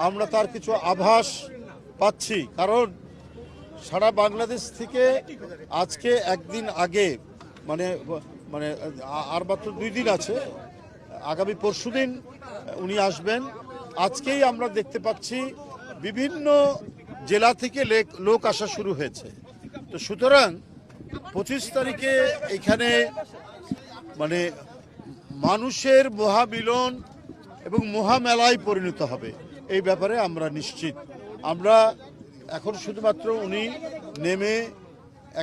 আমরা তার কিছু আভাস পাচ্ছি, কারণ সারা বাংলাদেশ থেকে আজকে একদিন আগে মানে মানে আর মাত্র 2 দিন আছে, আগামী পরশুদিন উনি আসবেন। আজকেই আমরা দেখতে পাচ্ছি বিভিন্ন জেলা থেকে লোক আসা শুরু হয়েছে। তো সুতরাং 25 তারিখে এখানে মানে মানুষের মহামিলন এবং মহামেলায় পরিণত হবে, এই ব্যাপারে আমরা নিশ্চিত। আমরা এখন শুধুমাত্র উনি নেমে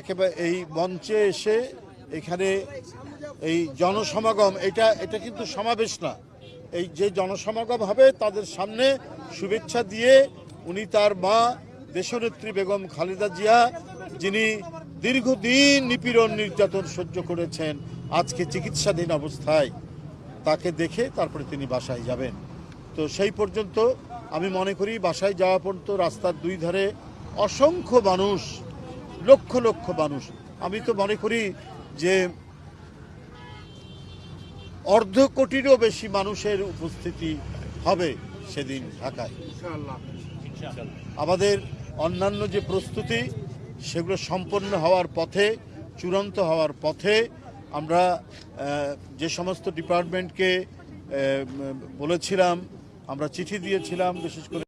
একেবারে এই মঞ্চে এসে এখানে এই জনসমাগম, এটা কিন্তু সমাবেশ না, এই যে জনসমাগম হবে তাদের সামনে শুভেচ্ছা দিয়ে উনি তার মা দেশনেত্রী বেগম খালেদা জিয়া, যিনি দীর্ঘদিন নিপীড়ন নির্যাতন সহ্য করেছেন, আজকে চিকিৎসাধীন অবস্থায়, তাকে দেখে তারপরে তিনি বাসায় যাবেন। তো সেই পর্যন্ত আমি মনে করি বাসায় যাওয়া পর্যন্ত রাস্তার 2 ধারে অসংখ্য মানুষ, লক্ষ লক্ষ মানুষ, আমি তো মনে করি যে 1/2 কোটিরও বেশি মানুষের উপস্থিতি হবে সেদিন ঢাকায়। আমাদের অন্যান্য যে প্রস্তুতি সেগুলো সম্পন্ন হওয়ার পথে, চূড়ান্ত হওয়ার পথে। আমরা যে সমস্ত ডিপার্টমেন্টকে বলেছিলাম, আমরা চিঠি দিয়েছিলাম, বিশেষ করে